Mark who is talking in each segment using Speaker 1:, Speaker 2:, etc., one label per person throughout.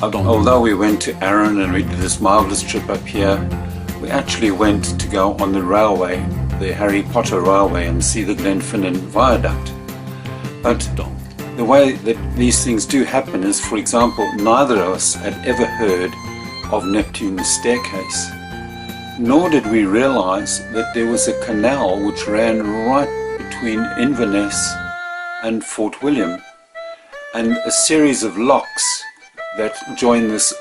Speaker 1: Although we went to Arran and we did this marvellous trip up here, we actually went to go on the railway, the Harry Potter railway, and see the Glenfinnan Viaduct. But the way that these things do happen is, for example, neither of us had ever heard of Neptune's staircase, nor did we realise that there was a canal which ran right between Inverness and Fort Wiliam, and a series of lochs that join this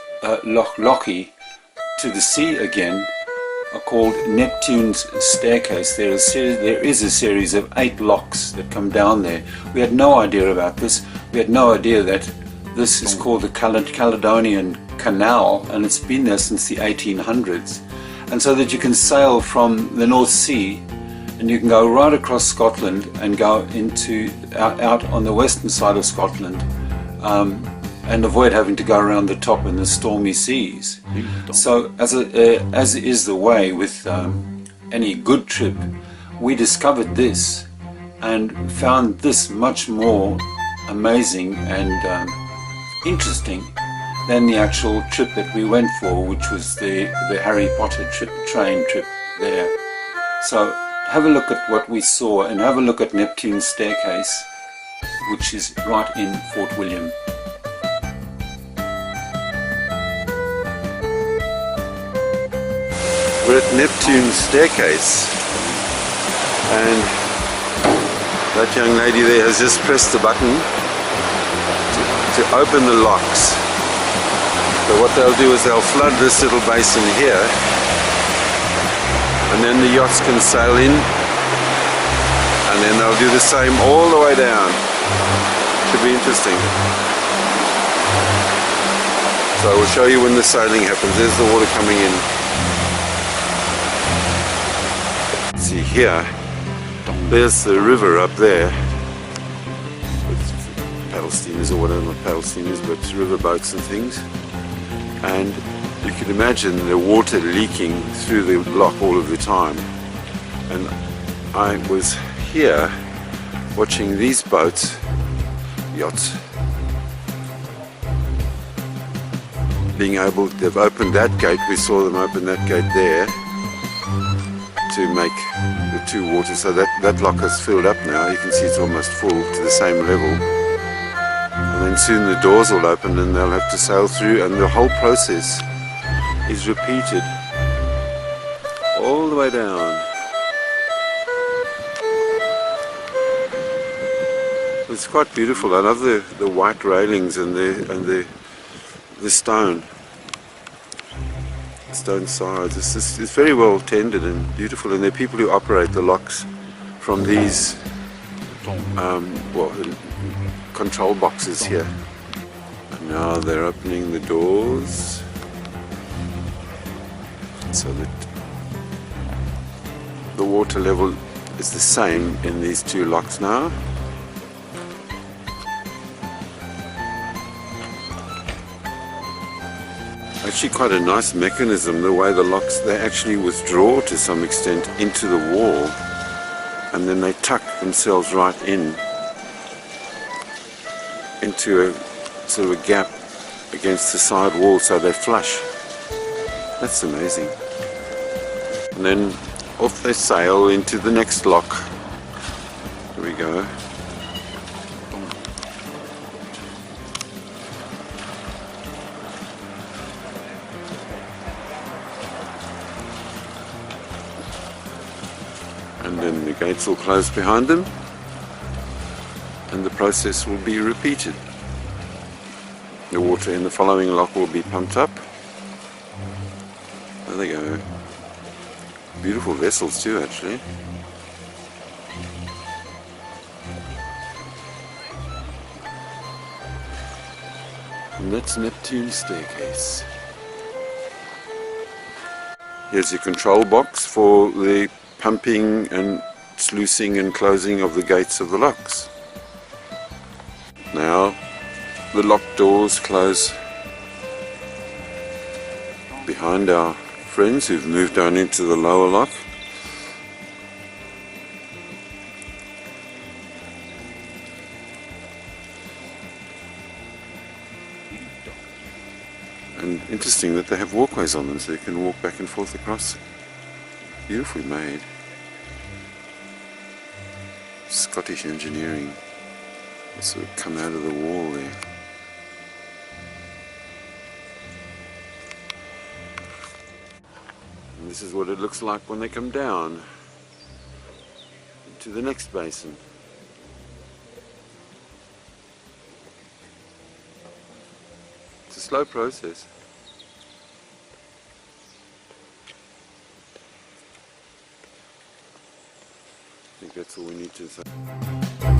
Speaker 1: lochs to the sea again are called Neptune's staircase. There is a series of 8 lochs that come down there. We had no idea about this. We had no idea that this is called the Caledonian Canal, and it's been there since the 1800s. And so that you can sail from the North Sea and you can go right across Scotland and go out on the western side of Scotland, and avoid having to go around the top in the stormy seas. So as is the way with any good trip, we discovered this and found this much more amazing and interesting than the actual trip that we went for, which was the Harry Potter train trip there. So have a look at what we saw and have a look at Neptune's staircase, which is right in Fort Wiliam.
Speaker 2: We're at Neptune's staircase, and that young lady there has just pressed the button to open the locks. So what they'll do is they'll flood this little basin here, and then the yachts can sail in, and then they'll do the same all the way down. Should be interesting. So we'll show you when the sailing happens. There's the water coming in. See here, there's the river up there with paddle steamers, or whatever, not paddle steamers, but river boats and things. And you can imagine the water leaking through the loch all of the time. And I was here watching these boats, yachts, they've opened that gate. We saw them open that gate there to make the two waters, so that loch has filled up now. You can see it's almost full to the same level, and then soon the doors will open and they'll have to sail through, and the whole process is repeated all the way down. It's quite beautiful. I love the white railings and the stone sides. It's very well tended and beautiful, and there are people who operate the locks from these control boxes here. And now they're opening the doors so that the water level is the same in these two locks now. Actually quite a nice mechanism, the way the locks, they actually withdraw to some extent into the wall, and then they tuck themselves right into a sort of a gap against the side wall, so they flush. That's amazing. And then off they sail into the next lock. Here we go. And then the gates will close behind them, and the process will be repeated. The water in the following lock will be pumped up. There they go. Beautiful vessels too, actually. And that's Neptune's staircase. Here's your control box for the pumping and sluicing and closing of the gates of the locks. Now the lock doors close behind our friends who've moved down into the lower lock. Interesting that they have walkways on them so you can walk back and forth across. Beautifully made. Scottish engineering. They sort of come out of the wall there. And this is what it looks like when they come down to the next basin. It's a slow process. I think that's all we need to say.